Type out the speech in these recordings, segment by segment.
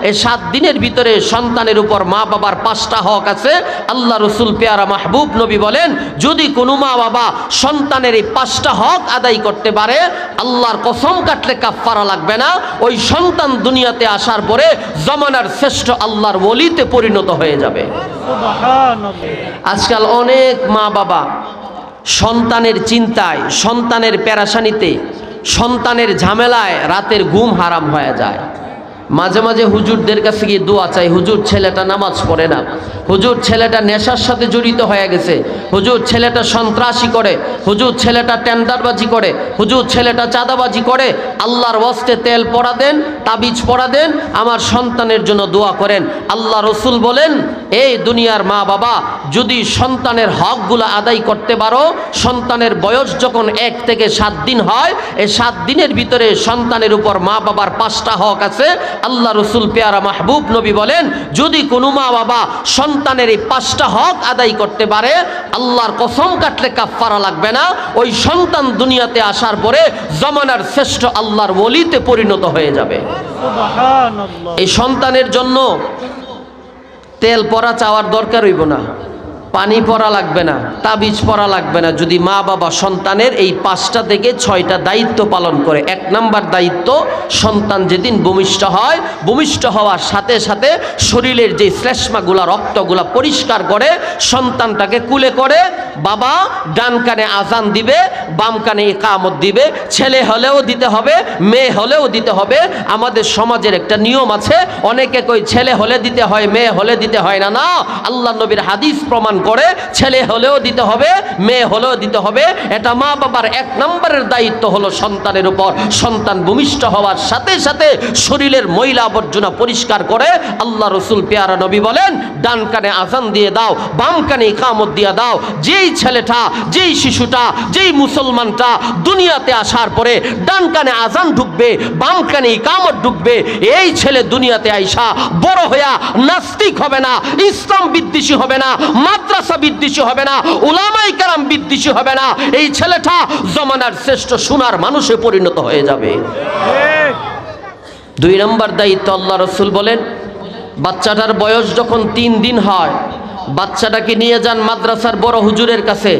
এই 7 দিনের ভিতরে সন্তানের উপর মা বাবার 5টা হক আছে। আল্লাহ রসুল পেয়ারা মাহবুব নবী বলেন, যদি কোনো মা বাবা সন্তানের এই 5টা হক আদায় করতে পারে, আল্লাহর কসম কাটলে কাফারা লাগবে না। ওই সন্তান দুনিয়াতে আসার পরে জমানার শ্রেষ্ঠ আল্লাহর ওলিতে পরিণত হয়ে যাবে। আজকাল অনেক মা বাবা সন্তানের চিন্তায়, সন্তানের পেরেশানিতে, সন্তানের ঝামেলায় রাতের ঘুম হারাম হয়ে যায়। মাঝে মাঝে হুজুরদের কাছে গিয়ে দোয়া চাই, হুজুর ছেলেটা নামাজ পড়ে না, হুজুর ছেলেটা নেশার সাথে জড়িত হয়ে গেছে, হুজুর ছেলেটা সন্ত্রাসী করে, হুজুর ছেলেটা টেন্ডারবাজি করে, হুজুর ছেলেটা চাঁদাবাজি করে। আল্লাহর ওয়াস্তে তেল পড়া দেন, তাবিজ পড়া দেন, আমার সন্তানের জন্য দোয়া করেন। আল্লাহ রসুল বলেন, এই দুনিয়ার মা বাবা যদি সন্তানের হকগুলো আদায় করতে পারো, সন্তানের বয়স যখন 1 থেকে 7 দিন হয়, এই 7 দিনের ভিতরে সন্তানের উপর মা বাবার 5টা হক আছে। আল্লাহ রসুল পেয়ারা মাহবুব নবী বলেন, যদি কোনো মা বাবা সন্তানের এই 5টা হক আদায় করতে পারে, আল্লাহর কসম কাটলে কাফারা লাগবে না। ওই সন্তান দুনিয়াতে আসার পরে জমানার শ্রেষ্ঠ আল্লাহর ওলিতে পরিণত হয়ে যাবে। এই সন্তানের জন্য তেল পরা চাওয়ার দরকার হইব না, পানি পরা লাগবে না, তাবিজ পরা লাগবে না, যদি মা বাবা সন্তানের এই 5টা থেকে 6টা দায়িত্ব পালন করে। 1 নাম্বার দায়িত্ব, সন্তান যেদিন ভূমিষ্ঠ হয়, ভূমিষ্ঠ হওয়ার সাথে সাথে শরীরের যে শ্লেষ্মাগুলা, রক্তগুলা পরিষ্কার করে সন্তানটাকে কুলে করে বাবা ডান কানে আজান দিবে, বাম কানে ইকামত দিবে। ছেলে হলেও দিতে হবে, মেয়ে হলেও দিতে হবে। আমাদের সমাজের একটা নিয়ম আছে, অনেকে কই ছেলে হলে দিতে হয়, মেয়ে হলে দিতে হয় না। না, আল্লাহ নবীর হাদিস প্রমাণ করে ছেলে হলেও দিতে হবে, মেয়ে হলেও দিতে হবে। এটা মা বাবার 1 নম্বরের দায়িত্ব হলো সন্তানের উপর। সন্তান ভূমিষ্ঠ হওয়ার সাথে সাথে শরীরের ময়লা আবর্জনা পরিষ্কার করে। আল্লাহ রসুল পেয়ারা নবী বলেন, ডান কানে আজান দিয়ে দাও, বাম কানে ইকামত দিয়ে দাও। যেই ছেলেটা, যেই শিশুটা, যেই মুসলমানটা দুনিয়াতে আসার পরে ডান কানে আজান ঢুকবে, বাম কানে ইকামত ঢুকবে, এই ছেলে দুনিয়াতে আইসা বড় হইয়া নাস্তিক হবে না, ইসলাম বিদ্বেষী হবে না, মাদ্রাসা বিদ্বেষী হবে না, উলামায়ে কেরাম বিদ্বেষী হবে না। এই ছেলেটা জমানার শ্রেষ্ঠ সোনার মানুষে পরিণত হয়ে যাবে। 2 নম্বর দায়িত্ব, আল্লাহ রসুল বলেন, বাচ্চাটার বয়স যখন 3 দিন হয়, বাচ্চাটাকে নিয়ে যান মাদ্রাসার বড় হুজুরের কাছে।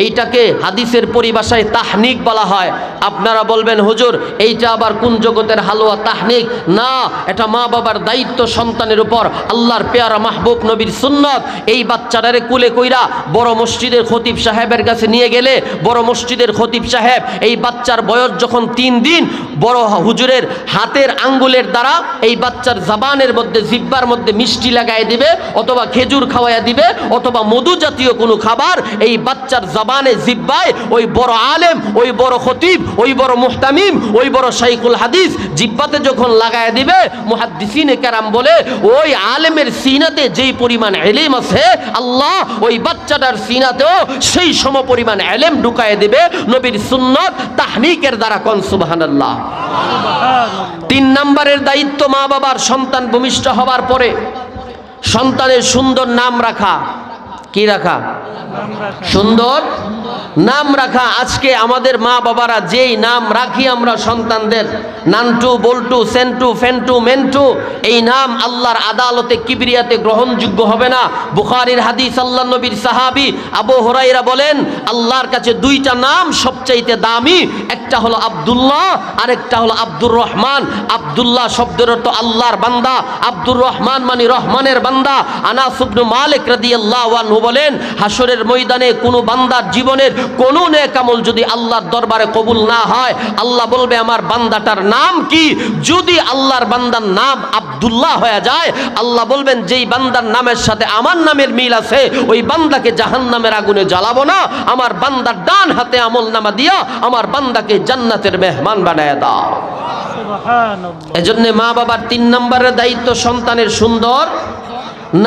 এইটাকে হাদিসের পরিভাষায় তাহনিক বলা হয়। আপনারা বলবেন, হুজুর এইটা আবার কোন জগতের হালুয়া তাহনিক? না, এটা মা বাবার দায়িত্ব সন্তানের উপর। আল্লাহর পেয়ারা মাহবুব নবীর সুন্নত। এই বাচ্চাটারে কুলে কইরা বড় মসজিদের খতিব সাহেবের কাছে নিয়ে গেলে, বড় মসজিদের খতিব সাহেব এই বাচ্চার বয়স যখন 3 দিন, বড় হুজুরের হাতের আঙ্গুলের দ্বারা এই বাচ্চার জবানের মধ্যে, জিহ্বার মধ্যে মিষ্টি লাগাই দিবে, অথবা খেজুর খাওয়াইয়া দিবে, অথবা মধু জাতীয় কোনো খাবার এই বাচ্চার জবানে, জিহ্বায় ওই বড় আলেম, ওই বড় খতিব, ওই বড় মুহতামিম, ওই বড় শাইখুল হাদিস জিহ্বাতে যখন লাগায় দিবে, মুহাদ্দিসিনে কেরাম বলে ওই আলেমের সিনাতে যেই পরিমাণ ইলম আছে, আল্লাহ ওই বাচ্চাটার সিনাতেও সেই সম পরিমাণ ইলম ঢুকায় দিবে নবীর সুন্নত তাহনিকের দ্বারা। কোন সুবহানাল্লাহ। 3 নম্বরের দায়িত্ব মা বাবার, সন্তান ভূমিষ্ঠ হওয়ার পরে সন্তানের সুন্দর নাম রাখা। কি রাখা? সুন্দর নাম রাখা। আজকে আমাদের মা বাবারা যেই নাম রাখি আমরা সন্তানদের, নান্টু, বল্টু, সেন্টু, ফেন্টু, মেন্টু, এই নাম আল্লাহর আদালতে কিবরিয়াতে গ্রহণযোগ্য হবে না। বুখারীর হাদিস, আল্লাহ নবীর সাহাবী আবু হুরায়রা বলেন, আল্লাহর কাছে 2টা নাম সবচাইতে দামি, একটা হলো আব্দুল্লাহ, আরেকটা হলো আব্দুর রহমান। আব্দুল্লাহ শব্দের অর্থ আল্লাহর বান্দা, আব্দুর রহমান মানে রহমানের বান্দা। আনাস ইবনে মালিক রাদিয়াল্লাহু আনহু বলেন, হাসরের ময়দানে কোনো বান্দার জীবনের কোনো নেক আমল যদি আল্লাহর দরবারে কবুল না হয়, আল্লাহ বলবে আমার বান্দাটার নাম কি? যদি আল্লাহর বান্দার নাম আব্দুল্লাহ হয়ে যায়, আল্লাহ বলবেন যেই বান্দার নামের সাথে আমার নামের মিল আছে, ওই বান্দাকে জাহান্নামের আগুনে জ্বালাবো না, আমার বান্দার ডান হাতে আমল নামা দিয়া আমার বান্দাকে জান্নাতের মেহমান বানায় দাও। সুবহানাল্লাহ। এজন্য মা বাবার 3 নম্বরের দায়িত্ব সন্তানের সুন্দর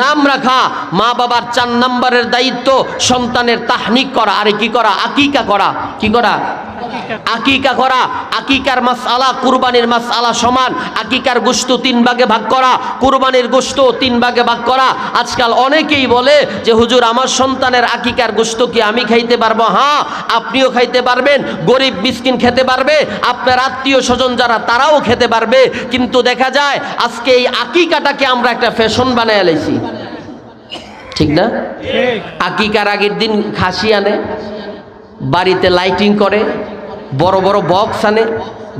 নাম রাখা। মা বাবার 4 নম্বরের দায়িত্ব সন্তানের তাহনিক করা। আরে কি করা? আকিকা করা। কি করা? আকিকা করা, আকিকার মাসআলা কুরবানির মাসআলা সমান। আকিকার গোশত 3 ভাগে ভাগ করা, কুরবানির গোশত 3 ভাগে ভাগ করা। আজকাল অনেকেই বলে যে হুজুর আমার সন্তানের আকিকার গোশত কি আমি খাইতে পারবো? হ্যাঁ, আপনিও খাইতে পারবেন, গরিব মিসকিন খেতে পারবে, আপনার আত্মীয় স্বজন যারা তারাও খেতে পারবে। কিন্তু দেখা যায় আজকে এই আকিকাটাকে আমরা একটা ফ্যাশন বানায় লাইছি, ঠিক না? আকিকার আগের দিন খাসি আনে, বাড়িতে লাইটিং করে, বড় বড় বক্স আনে,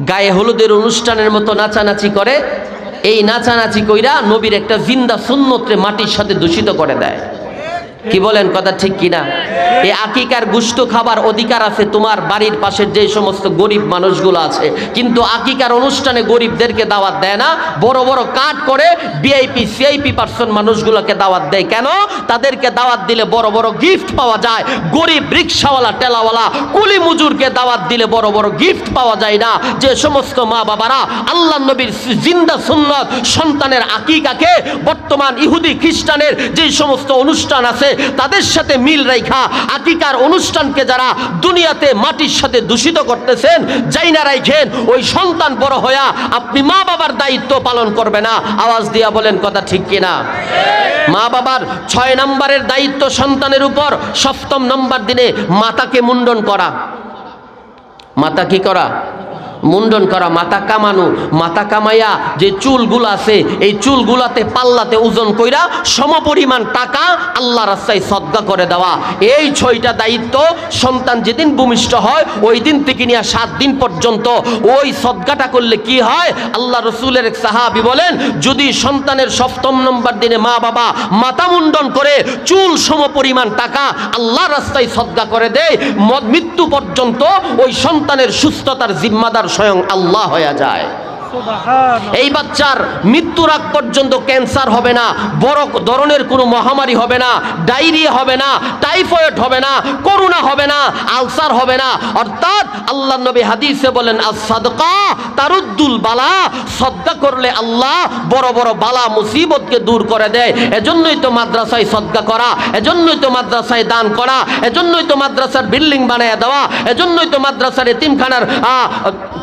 গায়ে হলুদের অনুষ্ঠানের মতো নাচানাচি করে। এই নাচানাচি কইরা নবীর একটা জিন্দা সুন্নতরে মাটির সাথে দূষিত করে দেয়। কি বলেন, কথা ঠিক কিনা? এই আকিকার গোশত খাবার অধিকার আছে তোমার বাড়ির পাশের যে সমস্ত গরিব মানুষগুলো আছে, কিন্তু আকিকার অনুষ্ঠানে গরিবদেরকে দাওয়াত দেয় না। বড় বড় কাট করে ভিআইপি সিআইপি পার্সন মানুষগুলোকে দাওয়াত দেয়। কেন? তাদেরকে দাওয়াত দিলে বড় বড় গিফট পাওয়া যায়। গরিব রিক্সাওয়ালা টেলাওয়ালা কুলি মজুরকে দাওয়াত দিলে বড় বড় গিফট পাওয়া যায় না। যে সমস্ত মা বাবারা আল্লাহ নবীর জিন্দা সুন্নত সন্তানের আকিকাকে বর্তমান ইহুদি খ্রিস্টানের যে সমস্ত অনুষ্ঠান আছে তাদের সাথে মিল রেখা আকিকার অনুষ্ঠানকে যারা দুনিয়াতে মাটির সাথে দূষিত করতেছেন, যাই না রাখেন ওই সন্তান বড় হইয়া আপনি মা বাবার দায়িত্ব পালন করবে না। আওয়াজ দিয়া বলেন, কথা ঠিক কিনা? মা বাবার 6 নম্বরের দায়িত্ব সন্তানের উপর। 7ম নম্বর দিনে মাতাকে মুন্ডন করা। মাতা কি করা? মুন্ডন করা, মাথা কামানো। মাথা কামাইয়া যে চুলগুলো আছে এই চুলগুলাতে পাল্লাতে ওজন কইরা সমপরিমাণ টাকা আল্লাহ রাস্তায় সদকা করে দেওয়া। এই 6টা দায়িত্ব সন্তান যেদিন ভূমিষ্ঠ হয় ওই দিন থেকে নিয়ে 7 দিন পর্যন্ত ওই সদকাটা করলে কি হয়? আল্লাহ রসুলের এক সাহাবী বলেন, যদি সন্তানের 7ম নম্বর দিনে মা বাবা মাথা মুন্ডন করে চুল সমপরিমাণ টাকা আল্লাহ রাস্তায় সদকা করে দেয়, মৃত্যু পর্যন্ত ওই সন্তানের সুস্থতার জিম্মাদার স্বয়ং আল্লাহ হয়ে যায়। এই বাচ্চার মৃত্যুর আগ পর্যন্ত ক্যান্সার হবে না, বড় ধরনের কোনো মহামারী হবে না, ডায়রিয়া হবে না, টাইফয়েড হবে না, করোনা হবে না, আলসার হবে না। অর্থাৎ আল্লাহ নবী হাদিসে বলেন, আস-সাদকা তারুদ্দুল বালা, সদকা করলে আল্লাহ বড় বড় বালা মুসিবতকে দূর করে দেয়। এজন্যই তো মাদ্রাসায় সদকা করা, এজন্যই তো মাদ্রাসায় দান করা, এজন্যই তো মাদ্রাসার বিল্ডিং বানায় দেওয়া, এজন্যই তো মাদ্রাসার এতিমখানার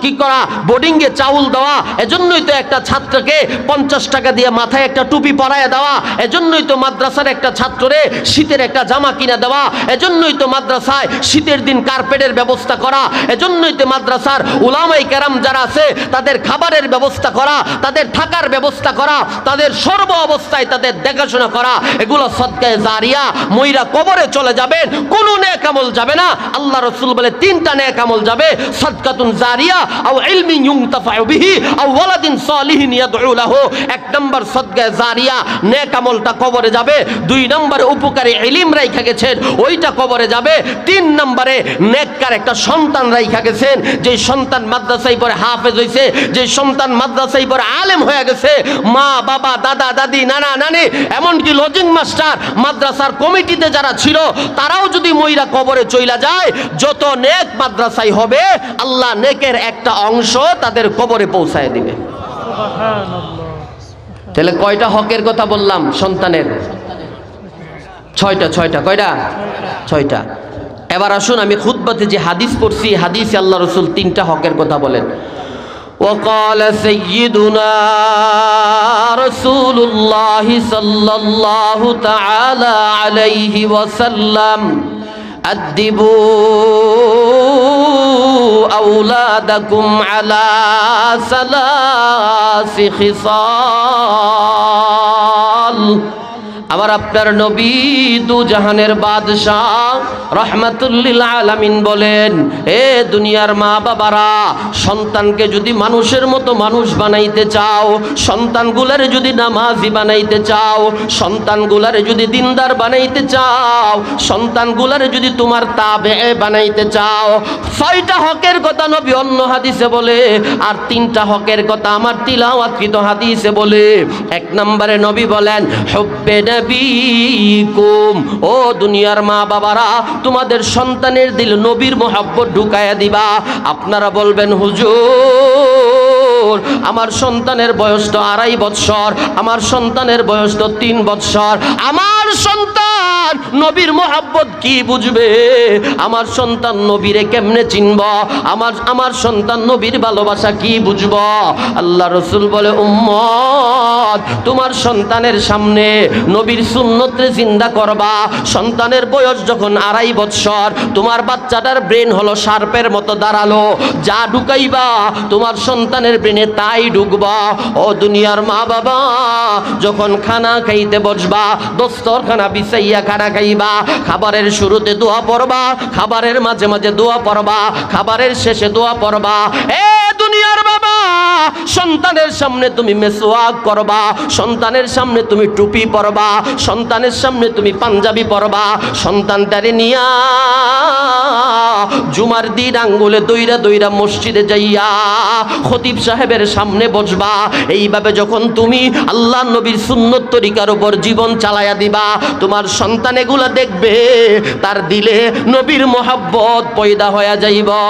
কি করা, বোর্ডিংয়ে চাউল দেওয়া, এজন্যই তো একটা ছাত্রকে 50 টাকা দিয়ে মাথায় একটা টুপি পরায় দেওয়া, এজন্যই তো মাদ্রাসার একটা ছাত্ররে শীতের একটা জামা কিনে দেওয়া, এজন্যই তো মাদ্রাসায় শীতের দিন কার্পেটের ব্যবস্থা করা, এজন্যই তো মাদ্রাসার উলামায়ে কেরাম যারা আছে তাদের খাবারের ব্যবস্থা করা, তাদের থাকার ব্যবস্থা করা, তাদের সর্ব অবস্থায় তাদের দেখাশোনা করা। এগুলো সদকায়ে জারিয়া। মইরা কবরে চলে যাবেন, কোনো নেক আমল যাবে না। আল্লাহ রাসূল বলে 3টা নেক আমল যাবে, সাদকাতুন জারিয়া আও ইলমিন ইউনতাফাউ বিহি আও ওয়ালাদিন সালিহিন ইয়াদউ লাহু। 1 নম্বর সদকায়ে জারিয়া, নেক আমলটা কবরে যাবে। 2 নম্বরে উপকারী ইলম রাইখা গেছেন, ওইটা কবরে যাবে। 3 নম্বরে নেককার একটা সন্তান রাইখা গেছেন, যে সন্তান মাদ্রাসায় পড়ে হাফেজ হইছে, যে সন্তান মাদ্রাসায় পড়ে আলেম হয়ে গেছে। মা বাবা দাদা দাদি নানা নানি এমনকি লজিং মাস্টার মাদ্রাসার কমিটিতে যারা ছিল তারাও যদি মইরা কবরে চইলা যায়, যত নেক মাদ্রাসায় হবে আল্লাহ নেকের একটা অংশ তাদের কবরে পৌঁছায় দিবে। তাহলে কয়টা হকের কথা বললাম সন্তানের? 6টা। কয়টা? 6টা। এবার আসুন আমি খুতবাতে যে হাদিস পড়ছি, হাদিসে আল্লাহ রাসূল 3টা হকের কথা বলেন। وقال سيدنا رسول الله صلى الله تعالى عليه وسلم أدبوا أولادكم على 3 خصال। আমার আপনার নবী দু জাহানের বাদশাহ রহমাতুল্লিল আলামিন বলেন, এ দুনিয়ার মা বাবারা, সন্তানকে যদি মানুষের মতো মানুষ বানাইতে চাও, সন্তানগুলার যদি নামাজি বানাইতে চাও, সন্তানগুলার যদি দিনদার বানাইতে চাও, সন্তানগুলার যদি তোমার তাবে বানাইতে চাও, 6টা হকের কথা নবী অন্য হাদিসে বলে, আর 3টা হকের কথা আমার তিলাওয়াতকৃত হাদিসে বলে। 1 নম্বরে নবী বলেন, হুব্বে নবীকুম, ও দুনিয়ার মা বাবারা, তোমাদের সন্তানের দিল নবীর মোহাব্বত ঢুকায়া দিবা। আপনারা বলবেন, হুজুর আমার সন্তানের বয়স তো 2.5 বৎসর, আমার সন্তানের বয়স তো 3 বৎসর, আমার সন্তান নবীর মোহাব্বত কি বুঝবে? আমার সন্তান নবীরে কেমনে চিনব? আমার সন্তান নবীর ভালোবাসা কি বুঝব? আল্লাহ রসুল বলে, উম্মত, তোমার সন্তানের সামনে নবীর সুন্নতরে জিন্দা করবা। সন্তানের বয়স যখন 2.5 বৎসর, তোমার বাচ্চাটার ব্রেন হলো সার্পের মতো দাঁড়ালো, যা ঢুকাইবা তোমার সন্তানের ব্রেনে তাই ঢুকবা। ও দুনিয়ার মা বাবা, যখন খানা খাইতে বসবা, দস্তরখানা বিছাইয়া খানা খাইবা, খাবারের শুরুতে দোয়া পড়বা, খাবারের মাঝে মাঝে দোয়া পড়বা, খাবারের শেষে দোয়া পড়বা। এ দুনিয়ার বাবা, সন্তানের সামনে তুমি মেসওয়াক করবা, সন্তানের সামনে তুমি টুপি পরবা, সন্তানের সামনে তুমি পাঞ্জাবি পরবা। সন্তানটারে নিয়া জুমার দিন আঙ্গুলে দইরা দইরা মসজিদে যাইয়া খতিব সাহেবের সামনে বসবা। এইভাবে যখন তুমি আল্লাহ নবীর সুন্নত তরিকার উপর জীবন চালায়া দিবা, তোমার সন্তান এগুলা দেখবে, তার দিলে নবীর মোহাব্বত পয়দা হয়ে যাইবা।